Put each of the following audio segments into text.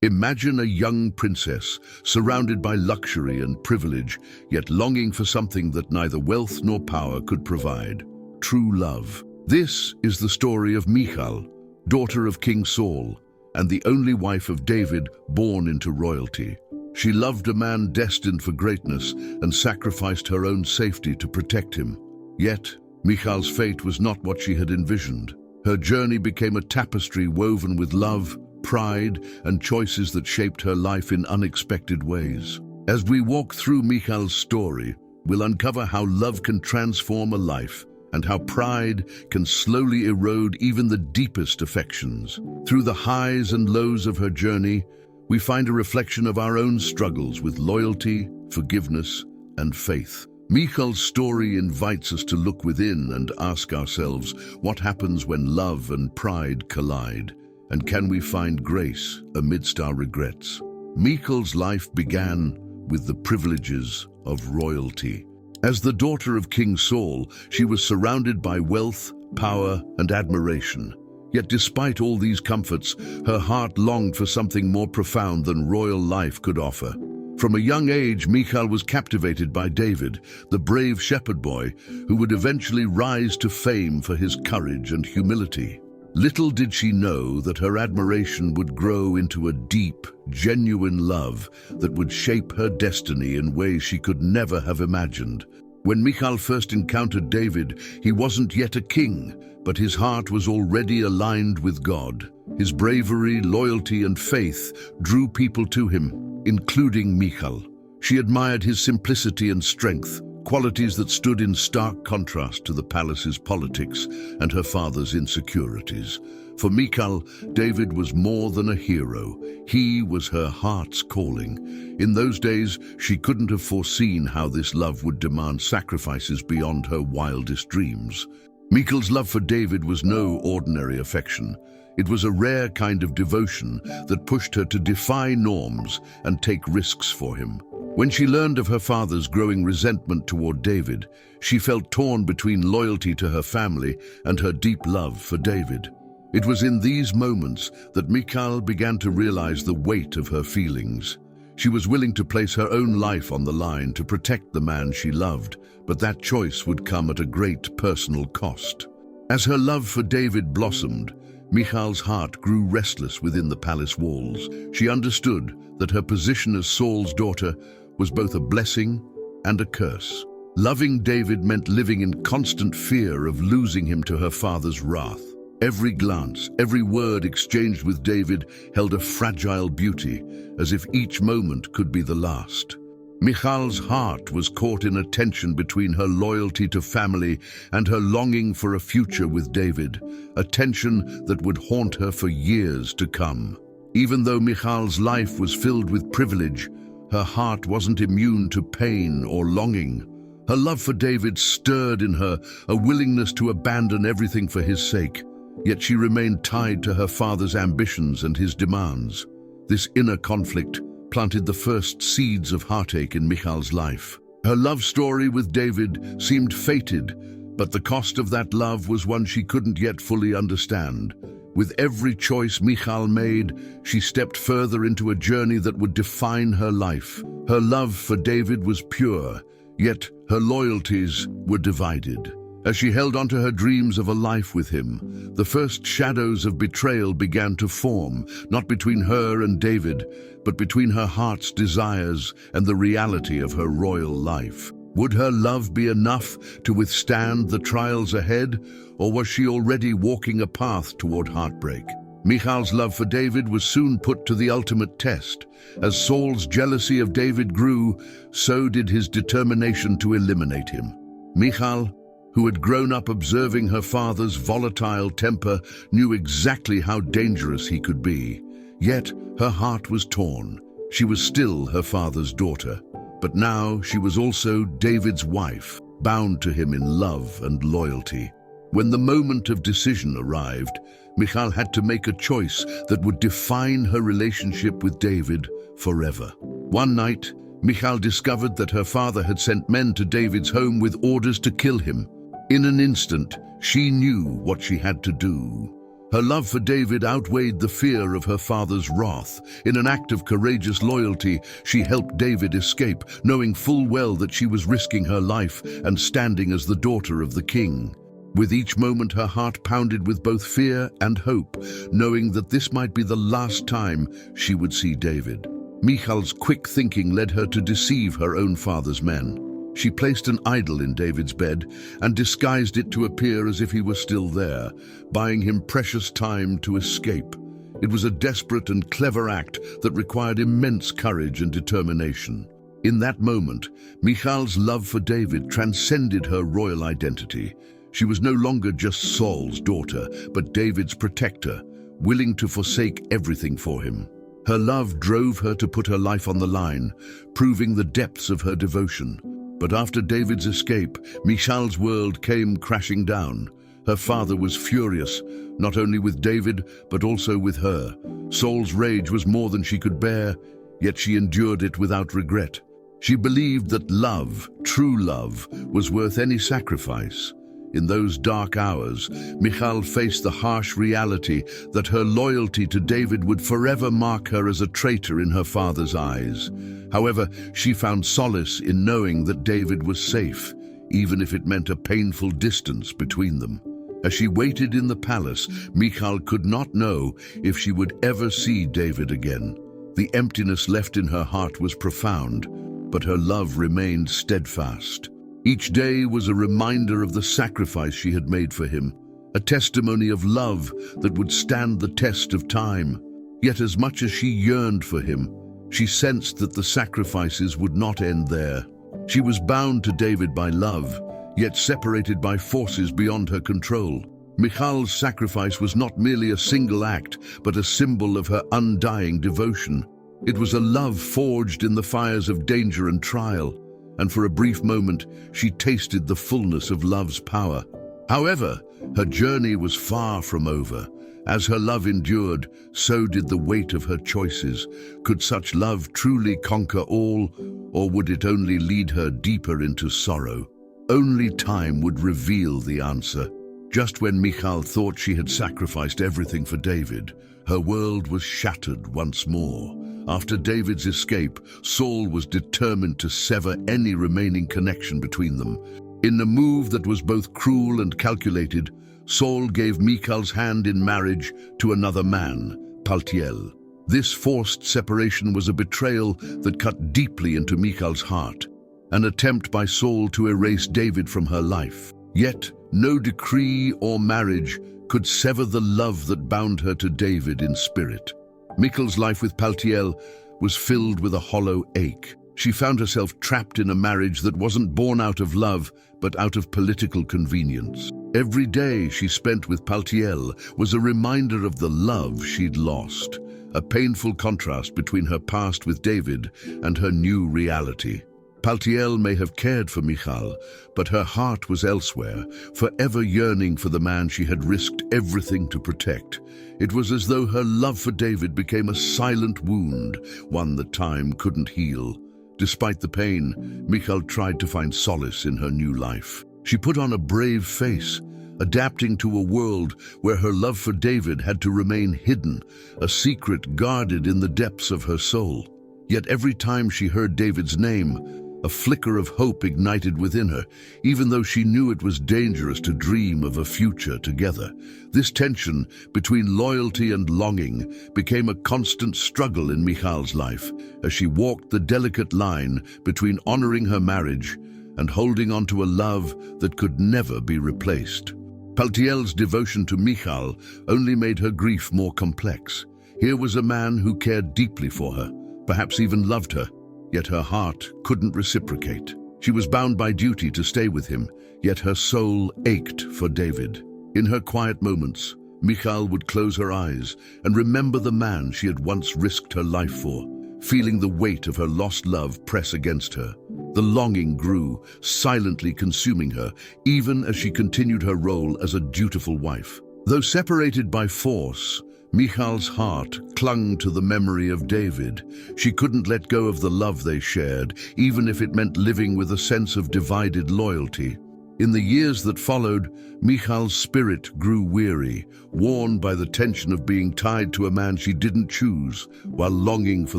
Imagine a young princess, surrounded by luxury and privilege, yet longing for something that neither wealth nor power could provide: true love. This is the story of Michal, daughter of King Saul, and the only wife of David, born into royalty. She loved a man destined for greatness and sacrificed her own safety to protect him. Yet, Michal's fate was not what she had envisioned. Her journey became a tapestry woven with love, pride, and choices that shaped her life in unexpected ways. As we walk through Michal's story, we'll uncover how love can transform a life and how pride can slowly erode even the deepest affections. Through the highs and lows of her journey, we find a reflection of our own struggles with loyalty, forgiveness, and faith. Michal's story invites us to look within and ask ourselves, what happens when love and pride collide? And can we find grace amidst our regrets? Michal's life began with the privileges of royalty. As the daughter of King Saul, she was surrounded by wealth, power, and admiration. Yet despite all these comforts, her heart longed for something more profound than royal life could offer. From a young age, Michal was captivated by David, the brave shepherd boy who would eventually rise to fame for his courage and humility. Little did she know that her admiration would grow into a deep, genuine love that would shape her destiny in ways she could never have imagined. When Michal first encountered David, he wasn't yet a king, but his heart was already aligned with God. His bravery, loyalty, and faith drew people to him, including Michal. She admired his simplicity and strength, qualities that stood in stark contrast to the palace's politics and her father's insecurities. For Michal, David was more than a hero. He was her heart's calling. In those days, she couldn't have foreseen how this love would demand sacrifices beyond her wildest dreams. Michal's love for David was no ordinary affection. It was a rare kind of devotion that pushed her to defy norms and take risks for him. When she learned of her father's growing resentment toward David, she felt torn between loyalty to her family and her deep love for David. It was in these moments that Michal began to realize the weight of her feelings. She was willing to place her own life on the line to protect the man she loved, but that choice would come at a great personal cost. As her love for David blossomed, Michal's heart grew restless within the palace walls. She understood that her position as Saul's daughter was both a blessing and a curse. Loving David meant living in constant fear of losing him to her father's wrath. Every glance, every word exchanged with David held a fragile beauty, as if each moment could be the last. Michal's heart was caught in a tension between her loyalty to family and her longing for a future with David, a tension that would haunt her for years to come. Even though Michal's life was filled with privilege, her heart wasn't immune to pain or longing. Her love for David stirred in her a willingness to abandon everything for his sake, yet she remained tied to her father's ambitions and his demands. This inner conflict planted the first seeds of heartache in Michal's life. Her love story with David seemed fated, but the cost of that love was one she couldn't yet fully understand. With every choice Michal made, she stepped further into a journey that would define her life. Her love for David was pure, yet her loyalties were divided. As she held onto her dreams of a life with him, the first shadows of betrayal began to form, not between her and David, but between her heart's desires and the reality of her royal life. Would her love be enough to withstand the trials ahead, or was she already walking a path toward heartbreak? Michal's love for David was soon put to the ultimate test. As Saul's jealousy of David grew, so did his determination to eliminate him. Michal, who had grown up observing her father's volatile temper, knew exactly how dangerous he could be. Yet her heart was torn. She was still her father's daughter, but now she was also David's wife, bound to him in love and loyalty. When the moment of decision arrived, Michal had to make a choice that would define her relationship with David forever. One night, Michal discovered that her father had sent men to David's home with orders to kill him. In an instant, she knew what she had to do. Her love for David outweighed the fear of her father's wrath. In an act of courageous loyalty, she helped David escape, knowing full well that she was risking her life and standing as the daughter of the king. With each moment, her heart pounded with both fear and hope, knowing that this might be the last time she would see David. Michal's quick thinking led her to deceive her own father's men. She placed an idol in David's bed and disguised it to appear as if he was still there, buying him precious time to escape. It was a desperate and clever act that required immense courage and determination. In that moment, Michal's love for David transcended her royal identity. She was no longer just Saul's daughter, but David's protector, willing to forsake everything for him. Her love drove her to put her life on the line, proving the depths of her devotion. But after David's escape, Michal's world came crashing down. Her father was furious, not only with David, but also with her. Saul's rage was more than she could bear, yet she endured it without regret. She believed that love, true love, was worth any sacrifice. In those dark hours, Michal faced the harsh reality that her loyalty to David would forever mark her as a traitor in her father's eyes. However, she found solace in knowing that David was safe, even if it meant a painful distance between them. As she waited in the palace, Michal could not know if she would ever see David again. The emptiness left in her heart was profound, but her love remained steadfast. Each day was a reminder of the sacrifice she had made for him, a testimony of love that would stand the test of time. Yet as much as she yearned for him, she sensed that the sacrifices would not end there. She was bound to David by love, yet separated by forces beyond her control. Michal's sacrifice was not merely a single act, but a symbol of her undying devotion. It was a love forged in the fires of danger and trial, and for a brief moment, she tasted the fullness of love's power. However, her journey was far from over. As her love endured, so did the weight of her choices. Could such love truly conquer all, or would it only lead her deeper into sorrow? Only time would reveal the answer. Just when Michal thought she had sacrificed everything for David, her world was shattered once more. After David's escape, Saul was determined to sever any remaining connection between them. In a move that was both cruel and calculated, Saul gave Michal's hand in marriage to another man, Paltiel. This forced separation was a betrayal that cut deeply into Michal's heart, an attempt by Saul to erase David from her life. Yet, no decree or marriage could sever the love that bound her to David in spirit. Michal's life with Paltiel was filled with a hollow ache. She found herself trapped in a marriage that wasn't born out of love, but out of political convenience. Every day she spent with Paltiel was a reminder of the love she'd lost, a painful contrast between her past with David and her new reality. Paltiel may have cared for Michal, but her heart was elsewhere, forever yearning for the man she had risked everything to protect. It was as though her love for David became a silent wound, one that time couldn't heal. Despite the pain, Michal tried to find solace in her new life. She put on a brave face, adapting to a world where her love for David had to remain hidden, a secret guarded in the depths of her soul. Yet every time she heard David's name, a flicker of hope ignited within her, even though she knew it was dangerous to dream of a future together. This tension between loyalty and longing became a constant struggle in Michal's life as she walked the delicate line between honoring her marriage and holding on to a love that could never be replaced. Paltiel's devotion to Michal only made her grief more complex. Here was a man who cared deeply for her, perhaps even loved her, yet her heart couldn't reciprocate. She was bound by duty to stay with him, yet her soul ached for David. In her quiet moments, Michal would close her eyes and remember the man she had once risked her life for, feeling the weight of her lost love press against her. The longing grew, silently consuming her, even as she continued her role as a dutiful wife. Though separated by force, Michal's heart clung to the memory of David. She couldn't let go of the love they shared, even if it meant living with a sense of divided loyalty. In the years that followed, Michal's spirit grew weary, worn by the tension of being tied to a man she didn't choose, while longing for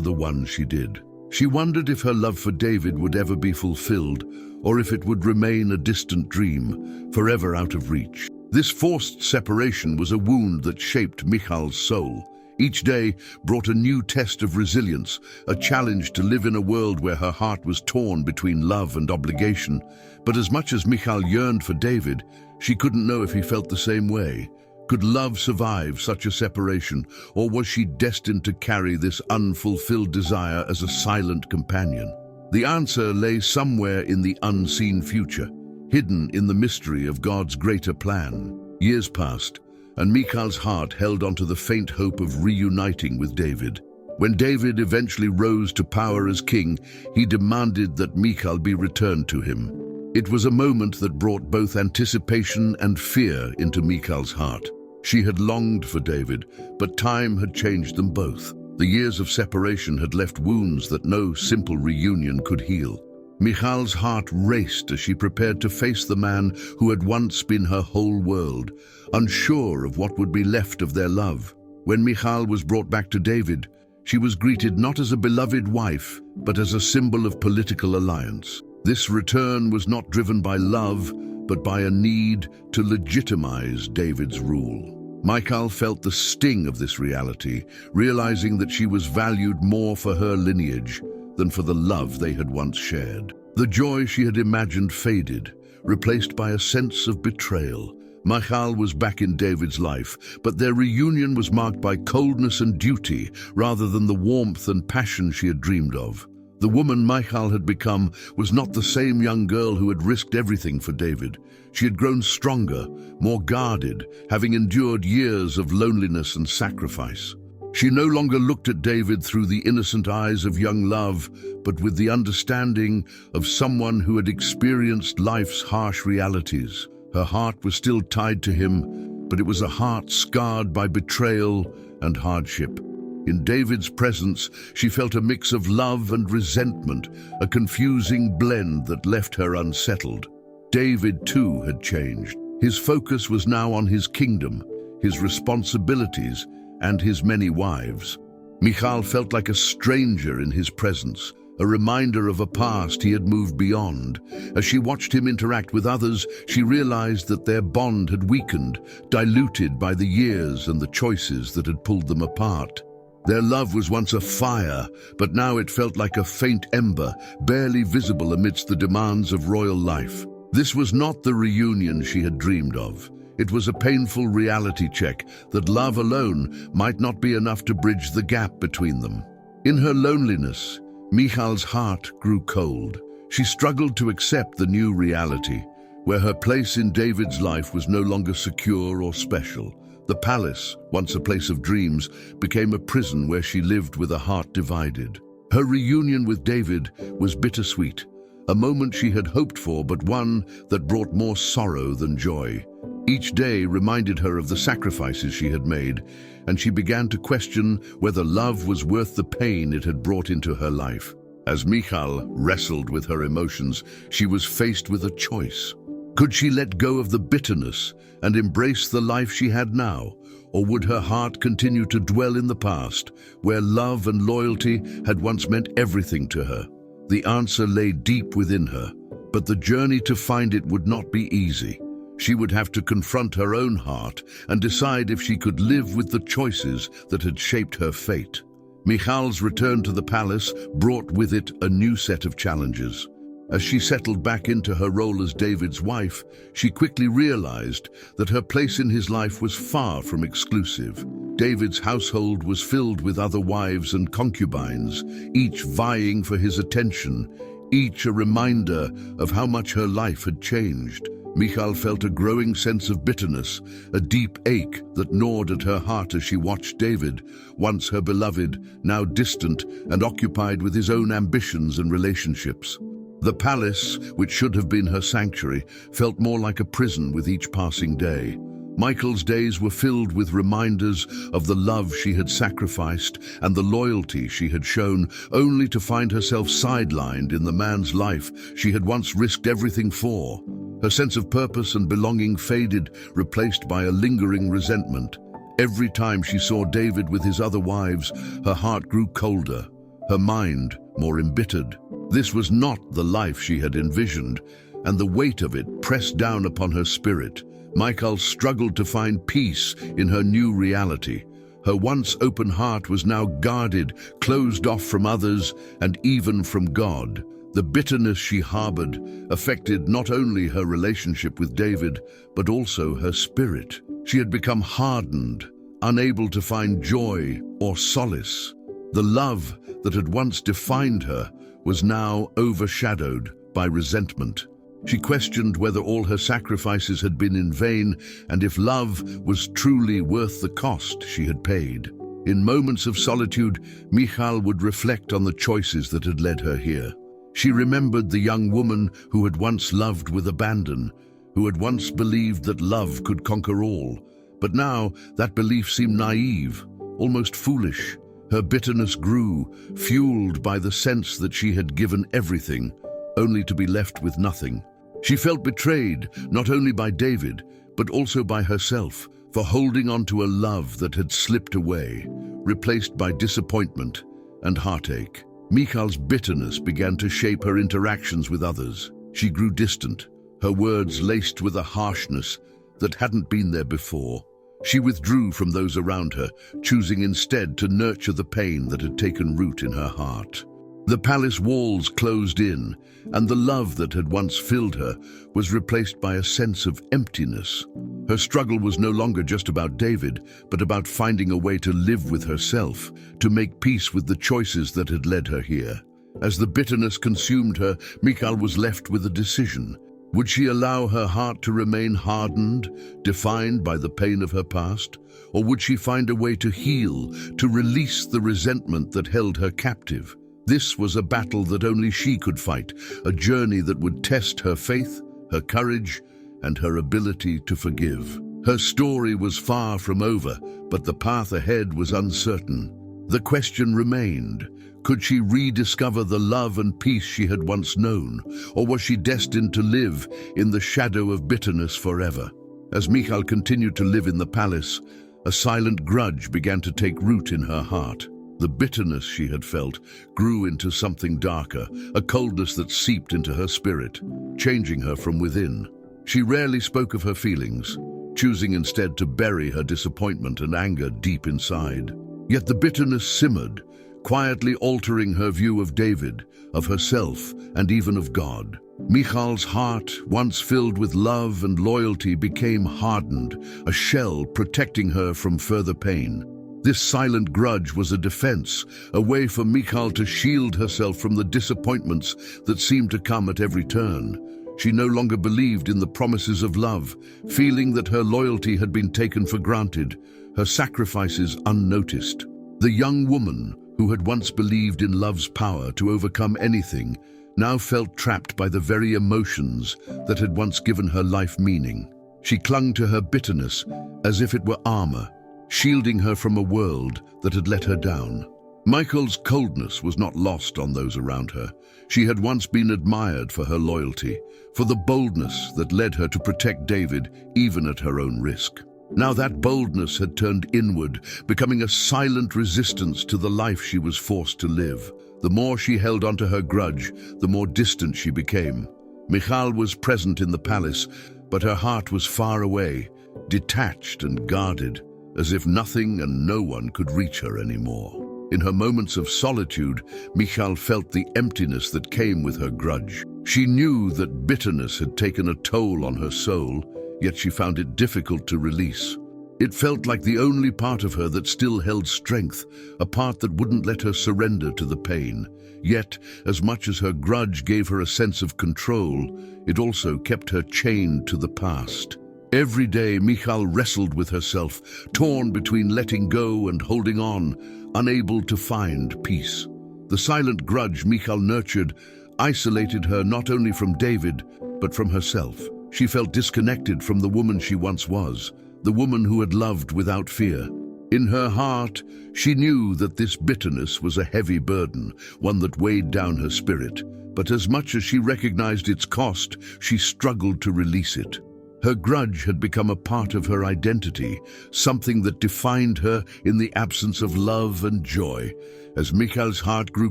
the one she did. She wondered if her love for David would ever be fulfilled, or if it would remain a distant dream, forever out of reach. This forced separation was a wound that shaped Michal's soul. Each day brought a new test of resilience, a challenge to live in a world where her heart was torn between love and obligation. But as much as Michal yearned for David, she couldn't know if he felt the same way. Could love survive such a separation, or was she destined to carry this unfulfilled desire as a silent companion? The answer lay somewhere in the unseen future, hidden in the mystery of God's greater plan. Years passed, and Michal's heart held onto the faint hope of reuniting with David. When David eventually rose to power as king, he demanded that Michal be returned to him. It was a moment that brought both anticipation and fear into Michal's heart. She had longed for David, but time had changed them both. The years of separation had left wounds that no simple reunion could heal. Michal's heart raced as she prepared to face the man who had once been her whole world, unsure of what would be left of their love. When Michal was brought back to David, she was greeted not as a beloved wife, but as a symbol of political alliance. This return was not driven by love, but by a need to legitimize David's rule. Michal felt the sting of this reality, realizing that she was valued more for her lineage than for the love they had once shared. The joy she had imagined faded, replaced by a sense of betrayal. Michal was back in David's life, but their reunion was marked by coldness and duty rather than the warmth and passion she had dreamed of. The woman Michal had become was not the same young girl who had risked everything for David. She had grown stronger, more guarded, having endured years of loneliness and sacrifice. She no longer looked at David through the innocent eyes of young love, but with the understanding of someone who had experienced life's harsh realities. Her heart was still tied to him, but it was a heart scarred by betrayal and hardship. In David's presence, she felt a mix of love and resentment, a confusing blend that left her unsettled. David, too, had changed. His focus was now on his kingdom, his responsibilities, and his many wives. Michal felt like a stranger in his presence, a reminder of a past he had moved beyond. As she watched him interact with others, she realized that their bond had weakened, diluted by the years and the choices that had pulled them apart. Their love was once a fire, but now it felt like a faint ember, barely visible amidst the demands of royal life. This was not the reunion she had dreamed of. It was a painful reality check that love alone might not be enough to bridge the gap between them. In her loneliness, Michal's heart grew cold. She struggled to accept the new reality, where her place in David's life was no longer secure or special. The palace, once a place of dreams, became a prison where she lived with a heart divided. Her reunion with David was bittersweet, a moment she had hoped for, but one that brought more sorrow than joy. Each day reminded her of the sacrifices she had made, and she began to question whether love was worth the pain it had brought into her life. As Michal wrestled with her emotions, she was faced with a choice. Could she let go of the bitterness and embrace the life she had now, or would her heart continue to dwell in the past, where love and loyalty had once meant everything to her? The answer lay deep within her, but the journey to find it would not be easy. She would have to confront her own heart and decide if she could live with the choices that had shaped her fate. Michal's return to the palace brought with it a new set of challenges. As she settled back into her role as David's wife, she quickly realized that her place in his life was far from exclusive. David's household was filled with other wives and concubines, each vying for his attention, each a reminder of how much her life had changed. Michal felt a growing sense of bitterness, a deep ache that gnawed at her heart as she watched David, once her beloved, now distant and occupied with his own ambitions and relationships. The palace, which should have been her sanctuary, felt more like a prison with each passing day. Michal's days were filled with reminders of the love she had sacrificed and the loyalty she had shown, only to find herself sidelined in the man's life she had once risked everything for. Her sense of purpose and belonging faded, replaced by a lingering resentment. Every time she saw David with his other wives, her heart grew colder, her mind more embittered. This was not the life she had envisioned, and the weight of it pressed down upon her spirit. Michal struggled to find peace in her new reality. Her once open heart was now guarded, closed off from others, and even from God. The bitterness she harbored affected not only her relationship with David, but also her spirit. She had become hardened, unable to find joy or solace. The love that had once defined her was now overshadowed by resentment. She questioned whether all her sacrifices had been in vain and if love was truly worth the cost she had paid. In moments of solitude, Michal would reflect on the choices that had led her here. She remembered the young woman who had once loved with abandon, who had once believed that love could conquer all. But now that belief seemed naive, almost foolish. Her bitterness grew, fueled by the sense that she had given everything, only to be left with nothing. She felt betrayed, not only by David, but also by herself, for holding on to a love that had slipped away, replaced by disappointment and heartache. Michal's bitterness began to shape her interactions with others. She grew distant, her words laced with a harshness that hadn't been there before. She withdrew from those around her, choosing instead to nurture the pain that had taken root in her heart. The palace walls closed in, and the love that had once filled her was replaced by a sense of emptiness. Her struggle was no longer just about David, but about finding a way to live with herself, to make peace with the choices that had led her here. As the bitterness consumed her, Michal was left with a decision. Would she allow her heart to remain hardened, defined by the pain of her past? Or would she find a way to heal, to release the resentment that held her captive? This was a battle that only she could fight, a journey that would test her faith, her courage, and her ability to forgive. Her story was far from over, but the path ahead was uncertain. The question remained: could she rediscover the love and peace she had once known, or was she destined to live in the shadow of bitterness forever? As Michal continued to live in the palace, a silent grudge began to take root in her heart. The bitterness she had felt grew into something darker, a coldness that seeped into her spirit, changing her from within. She rarely spoke of her feelings, choosing instead to bury her disappointment and anger deep inside. Yet the bitterness simmered, quietly altering her view of David, of herself, and even of God. Michal's heart, once filled with love and loyalty, became hardened, a shell protecting her from further pain. This silent grudge was a defense, a way for Michal to shield herself from the disappointments that seemed to come at every turn. She no longer believed in the promises of love, feeling that her loyalty had been taken for granted, her sacrifices unnoticed. The young woman, who had once believed in love's power to overcome anything, now felt trapped by the very emotions that had once given her life meaning. She clung to her bitterness as if it were armor, shielding her from a world that had let her down. Michal's coldness was not lost on those around her. She had once been admired for her loyalty, for the boldness that led her to protect David even at her own risk. Now that boldness had turned inward, becoming a silent resistance to the life she was forced to live. The more she held onto her grudge, the more distant she became. Michal was present in the palace, but her heart was far away, detached and guarded, as if nothing and no one could reach her anymore. In her moments of solitude, Michal felt the emptiness that came with her grudge. She knew that bitterness had taken a toll on her soul, yet she found it difficult to release. It felt like the only part of her that still held strength, a part that wouldn't let her surrender to the pain. Yet, as much as her grudge gave her a sense of control, it also kept her chained to the past. Every day, Michal wrestled with herself, torn between letting go and holding on, unable to find peace. The silent grudge Michal nurtured isolated her not only from David, but from herself. She felt disconnected from the woman she once was, the woman who had loved without fear. In her heart, she knew that this bitterness was a heavy burden, one that weighed down her spirit. But as much as she recognized its cost, she struggled to release it. Her grudge had become a part of her identity, something that defined her in the absence of love and joy. As Michal's heart grew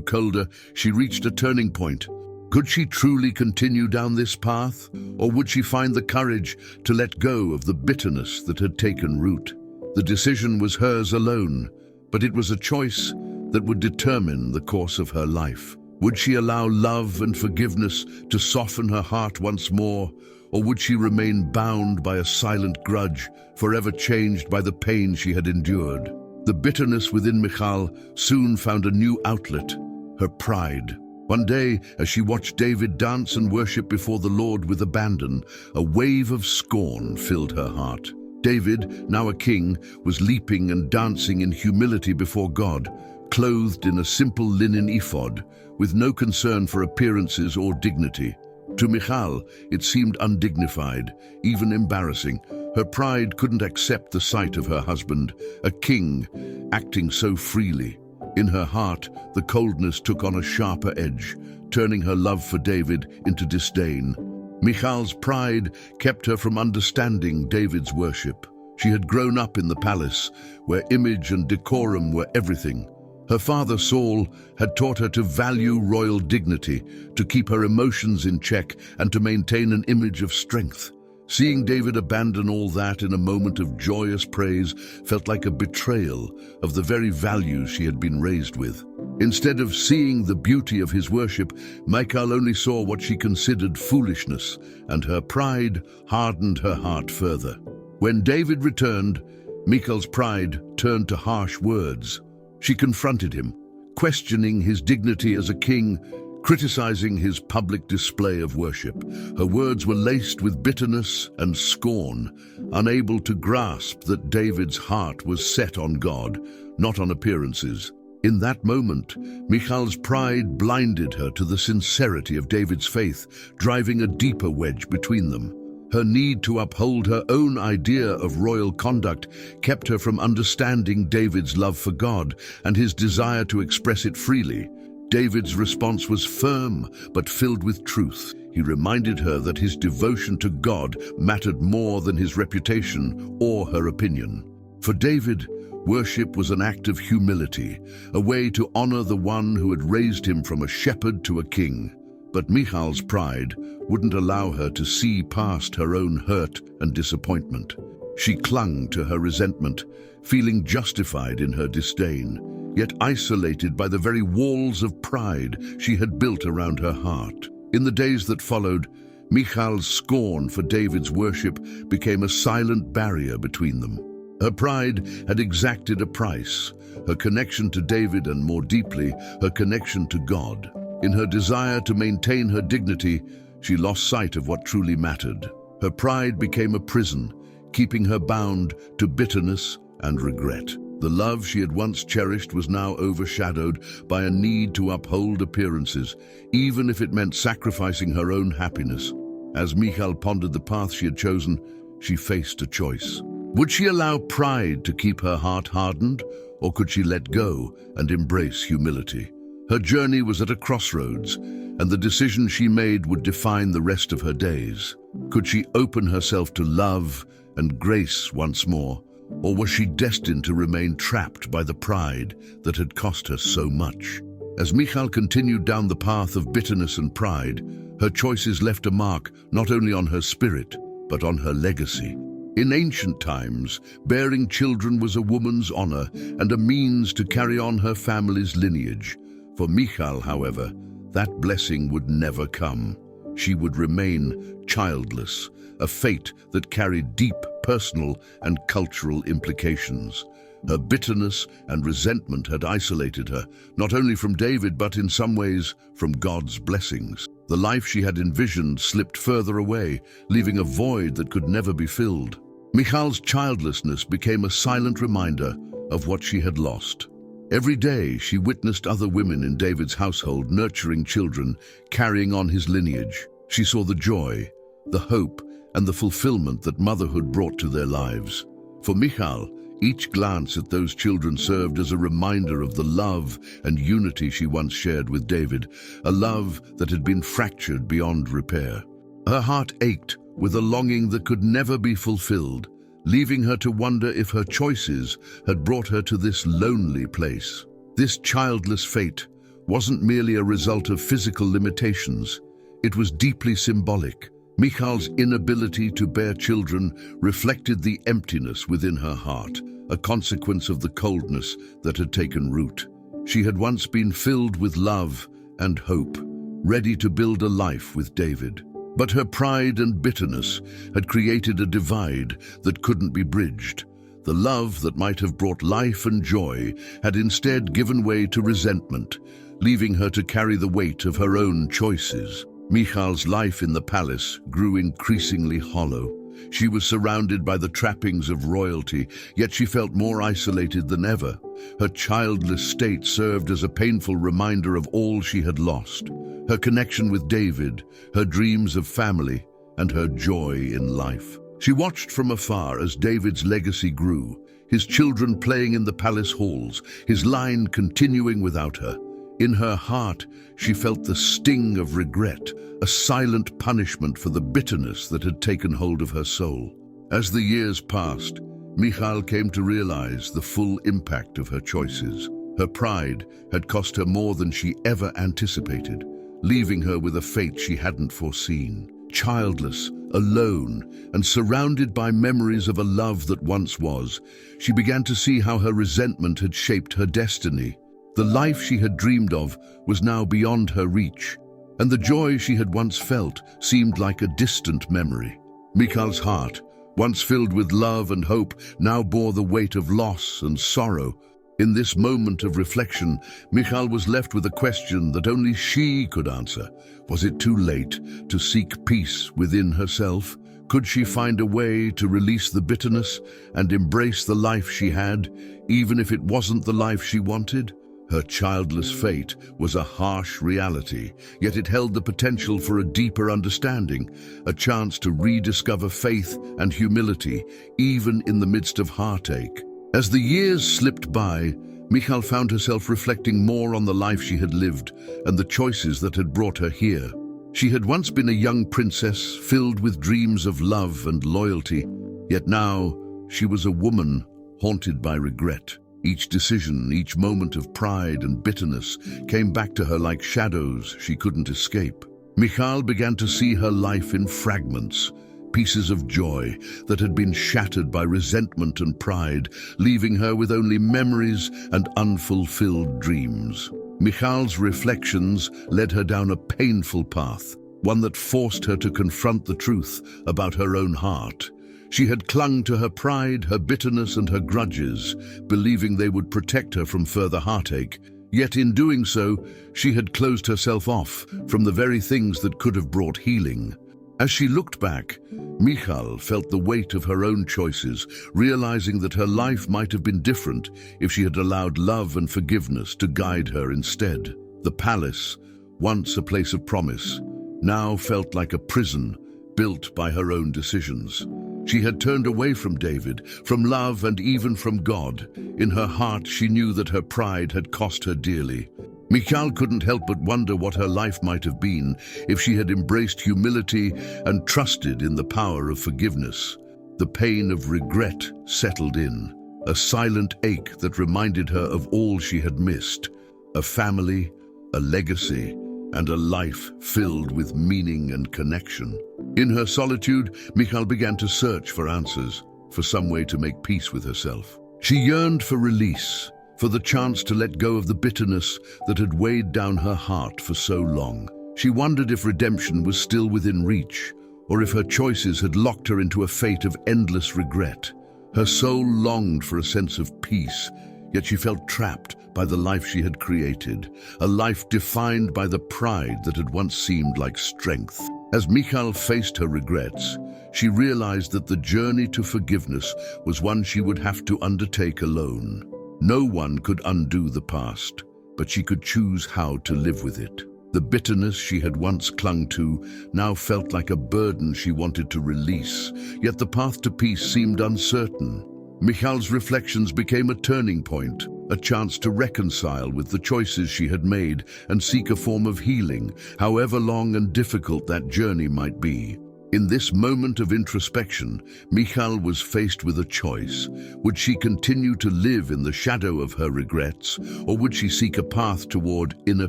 colder, she reached a turning point. Could she truly continue down this path, or would she find the courage to let go of the bitterness that had taken root? The decision was hers alone, but it was a choice that would determine the course of her life. Would she allow love and forgiveness to soften her heart once more, or would she remain bound by a silent grudge, forever changed by the pain she had endured? The bitterness within Michal soon found a new outlet: her pride. One day, as she watched David dance and worship before the Lord with abandon, a wave of scorn filled her heart. David, now a king, was leaping and dancing in humility before God, clothed in a simple linen ephod, with no concern for appearances or dignity. To Michal, it seemed undignified, even embarrassing. Her pride couldn't accept the sight of her husband, a king, acting so freely. In her heart, the coldness took on a sharper edge, turning her love for David into disdain. Michal's pride kept her from understanding David's worship. She had grown up in the palace, where image and decorum were everything. Her father, Saul, had taught her to value royal dignity, to keep her emotions in check, and to maintain an image of strength. Seeing David abandon all that in a moment of joyous praise felt like a betrayal of the very values she had been raised with. Instead of seeing the beauty of his worship, Michal only saw what she considered foolishness, and her pride hardened her heart further. When David returned, Michal's pride turned to harsh words. She confronted him, questioning his dignity as a king, criticizing his public display of worship. Her words were laced with bitterness and scorn, unable to grasp that David's heart was set on God, not on appearances. In that moment, Michal's pride blinded her to the sincerity of David's faith, driving a deeper wedge between them. Her need to uphold her own idea of royal conduct kept her from understanding David's love for God and his desire to express it freely. David's response was firm, but filled with truth. He reminded her that his devotion to God mattered more than his reputation or her opinion. For David, worship was an act of humility, a way to honor the one who had raised him from a shepherd to a king. But Michal's pride wouldn't allow her to see past her own hurt and disappointment. She clung to her resentment, feeling justified in her disdain, yet isolated by the very walls of pride she had built around her heart. In the days that followed, Michal's scorn for David's worship became a silent barrier between them. Her pride had exacted a price, her connection to David and, more deeply, her connection to God. In her desire to maintain her dignity, she lost sight of what truly mattered. Her pride became a prison, keeping her bound to bitterness and regret. The love she had once cherished was now overshadowed by a need to uphold appearances, even if it meant sacrificing her own happiness. As Michal pondered the path she had chosen, she faced a choice. Would she allow pride to keep her heart hardened, or could she let go and embrace humility? Her journey was at a crossroads, and the decision she made would define the rest of her days. Could she open herself to love and grace once more, or was she destined to remain trapped by the pride that had cost her so much? As Michal continued down the path of bitterness and pride, her choices left a mark not only on her spirit, but on her legacy. In ancient times, bearing children was a woman's honor and a means to carry on her family's lineage. For Michal, however, that blessing would never come. She would remain childless, a fate that carried deep personal and cultural implications. Her bitterness and resentment had isolated her, not only from David, but in some ways from God's blessings. The life she had envisioned slipped further away, leaving a void that could never be filled. Michal's childlessness became a silent reminder of what she had lost. Every day she witnessed other women in David's household nurturing children, carrying on his lineage. She saw the joy, the hope, and the fulfillment that motherhood brought to their lives. For Michal, Each glance at those children served as a reminder of the love and unity she once shared with David, a love that had been fractured beyond repair. Her heart ached with a longing that could never be fulfilled, leaving her to wonder if her choices had brought her to this lonely place. This childless fate wasn't merely a result of physical limitations. It was deeply symbolic. Michal's inability to bear children reflected the emptiness within her heart, a consequence of the coldness that had taken root. She had once been filled with love and hope, ready to build a life with David. But her pride and bitterness had created a divide that couldn't be bridged. The love that might have brought life and joy had instead given way to resentment, leaving her to carry the weight of her own choices. Michal's life in the palace grew increasingly hollow. She was surrounded by the trappings of royalty, yet she felt more isolated than ever. Her childless state served as a painful reminder of all she had lost: her connection with David, her dreams of family, and her joy in life. She watched from afar as David's legacy grew, his children playing in the palace halls, his line continuing without her. In her heart, she felt the sting of regret, a silent punishment for the bitterness that had taken hold of her soul. As the years passed, Michal came to realize the full impact of her choices. Her pride had cost her more than she ever anticipated, leaving her with a fate she hadn't foreseen. Childless, alone, and surrounded by memories of a love that once was, she began to see how her resentment had shaped her destiny. The life she had dreamed of was now beyond her reach, and the joy she had once felt seemed like a distant memory. Michal's heart, once filled with love and hope, now bore the weight of loss and sorrow. In this moment of reflection, Michal was left with a question that only she could answer. Was it too late to seek peace within herself? Could she find a way to release the bitterness and embrace the life she had, even if it wasn't the life she wanted? Her childless fate was a harsh reality, yet it held the potential for a deeper understanding, a chance to rediscover faith and humility, even in the midst of heartache. As the years slipped by, Michal found herself reflecting more on the life she had lived and the choices that had brought her here. She had once been a young princess filled with dreams of love and loyalty, yet now she was a woman haunted by regret. Each decision, each moment of pride and bitterness came back to her like shadows she couldn't escape. Michal began to see her life in fragments, pieces of joy that had been shattered by resentment and pride, leaving her with only memories and unfulfilled dreams. Michal's reflections led her down a painful path, one that forced her to confront the truth about her own heart. She had clung to her pride, her bitterness, and her grudges, believing they would protect her from further heartache. Yet in doing so, she had closed herself off from the very things that could have brought healing. As she looked back, Michal felt the weight of her own choices, realizing that her life might have been different if she had allowed love and forgiveness to guide her instead. The palace, once a place of promise, now felt like a prison built by her own decisions. She had turned away from David, from love, and even from God. In her heart, she knew that her pride had cost her dearly. Michal couldn't help but wonder what her life might have been if she had embraced humility and trusted in the power of forgiveness. The pain of regret settled in, a silent ache that reminded her of all she had missed: a family, a legacy, and a life filled with meaning and connection. In her solitude, Michal began to search for answers, for some way to make peace with herself. She yearned for release, for the chance to let go of the bitterness that had weighed down her heart for so long. She wondered if redemption was still within reach, or if her choices had locked her into a fate of endless regret. Her soul longed for a sense of peace, yet she felt trapped by the life she had created, a life defined by the pride that had once seemed like strength. As Michal faced her regrets, she realized that the journey to forgiveness was one she would have to undertake alone. No one could undo the past, but she could choose how to live with it. The bitterness she had once clung to now felt like a burden she wanted to release, yet the path to peace seemed uncertain. Michal's reflections became a turning point, a chance to reconcile with the choices she had made and seek a form of healing, however long and difficult that journey might be. In this moment of introspection, Michal was faced with a choice. Would she continue to live in the shadow of her regrets, or would she seek a path toward inner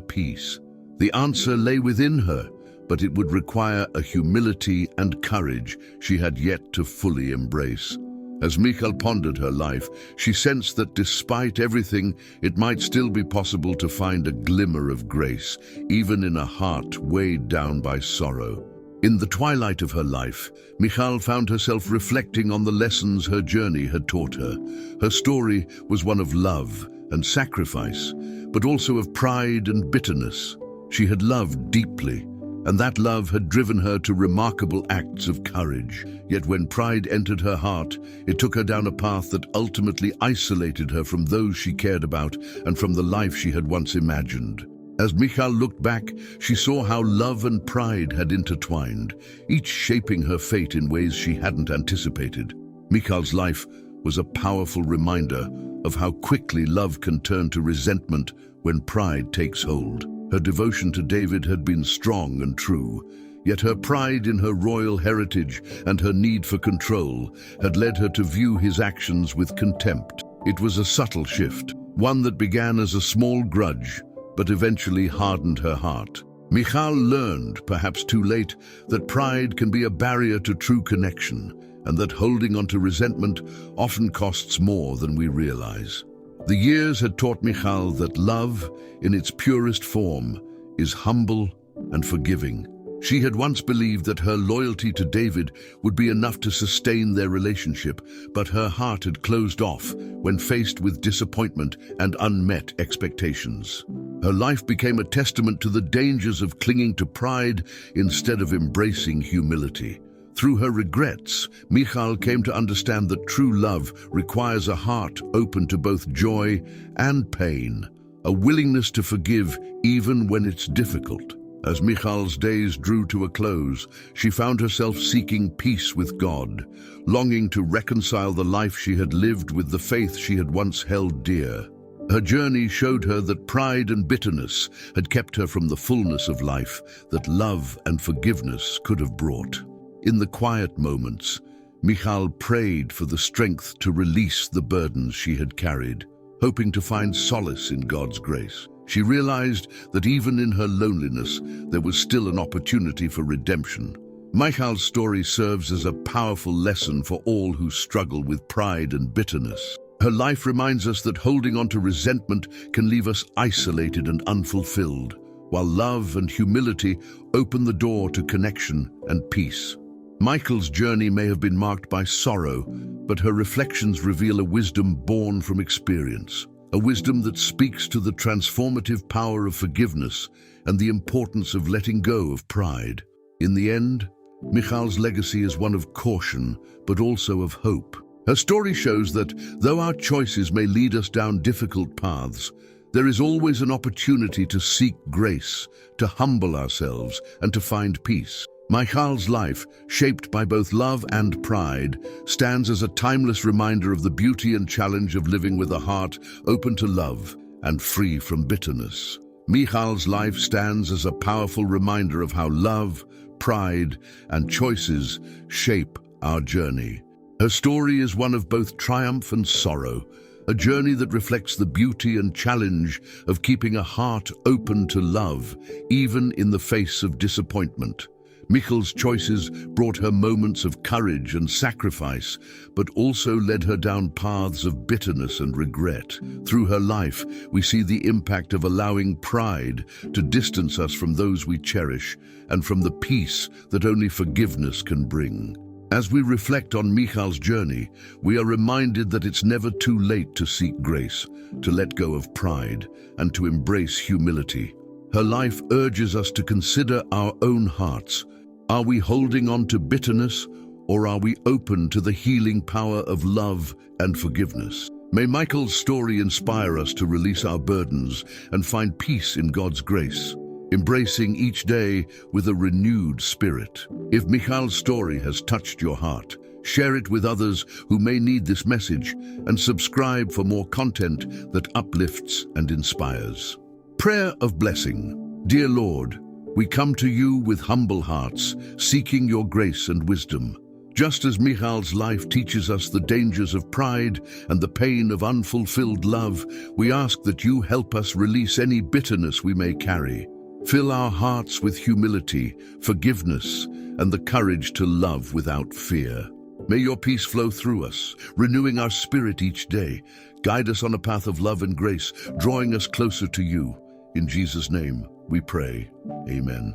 peace? The answer lay within her, but it would require a humility and courage she had yet to fully embrace. As Michal pondered her life, she sensed that despite everything, it might still be possible to find a glimmer of grace, even in a heart weighed down by sorrow. In the twilight of her life, Michal found herself reflecting on the lessons her journey had taught her. Her story was one of love and sacrifice, but also of pride and bitterness. She had loved deeply, and that love had driven her to remarkable acts of courage. Yet when pride entered her heart, it took her down a path that ultimately isolated her from those she cared about and from the life she had once imagined. As Michal looked back, she saw how love and pride had intertwined, each shaping her fate in ways she hadn't anticipated. Michal's life was a powerful reminder of how quickly love can turn to resentment when pride takes hold. Her devotion to David had been strong and true, yet her pride in her royal heritage and her need for control had led her to view his actions with contempt. It was a subtle shift, one that began as a small grudge, but eventually hardened her heart. Michal learned, perhaps too late, that pride can be a barrier to true connection, and that holding on to resentment often costs more than we realize. The years had taught Michal that love, in its purest form, is humble and forgiving. She had once believed that her loyalty to David would be enough to sustain their relationship, but her heart had closed off when faced with disappointment and unmet expectations. Her life became a testament to the dangers of clinging to pride instead of embracing humility. Through her regrets, Michal came to understand that true love requires a heart open to both joy and pain, a willingness to forgive even when it's difficult. As Michal's days drew to a close, she found herself seeking peace with God, longing to reconcile the life she had lived with the faith she had once held dear. Her journey showed her that pride and bitterness had kept her from the fullness of life that love and forgiveness could have brought. In the quiet moments, Michal prayed for the strength to release the burdens she had carried, hoping to find solace in God's grace. She realized that even in her loneliness, there was still an opportunity for redemption. Michal's story serves as a powerful lesson for all who struggle with pride and bitterness. Her life reminds us that holding on to resentment can leave us isolated and unfulfilled, while love and humility open the door to connection and peace. Michal's journey may have been marked by sorrow, but her reflections reveal a wisdom born from experience, a wisdom that speaks to the transformative power of forgiveness and the importance of letting go of pride. In the end, Michal's legacy is one of caution, but also of hope. Her story shows that, though our choices may lead us down difficult paths, there is always an opportunity to seek grace, to humble ourselves, and to find peace. Michal's life, shaped by both love and pride, stands as a timeless reminder of the beauty and challenge of living with a heart open to love and free from bitterness. Michal's life stands as a powerful reminder of how love, pride, and choices shape our journey. Her story is one of both triumph and sorrow, a journey that reflects the beauty and challenge of keeping a heart open to love, even in the face of disappointment. Michal's choices brought her moments of courage and sacrifice, but also led her down paths of bitterness and regret. Through her life, we see the impact of allowing pride to distance us from those we cherish and from the peace that only forgiveness can bring. As we reflect on Michal's journey, we are reminded that it's never too late to seek grace, to let go of pride, and to embrace humility. Her life urges us to consider our own hearts. Are we holding on to bitterness, or are we open to the healing power of love and forgiveness? May Michal's story inspire us to release our burdens and find peace in God's grace, embracing each day with a renewed spirit. If Michal's story has touched your heart, Share it with others who may need this message, and subscribe for more content that uplifts and inspires. Prayer of blessing. Dear Lord, we come to you with humble hearts, seeking your grace and wisdom. Just as Michal's life teaches us the dangers of pride and the pain of unfulfilled love, we ask that you help us release any bitterness we may carry. Fill our hearts with humility, forgiveness, and the courage to love without fear. May your peace flow through us, renewing our spirit each day. Guide us on a path of love and grace, drawing us closer to you. In Jesus' name we pray. Amen.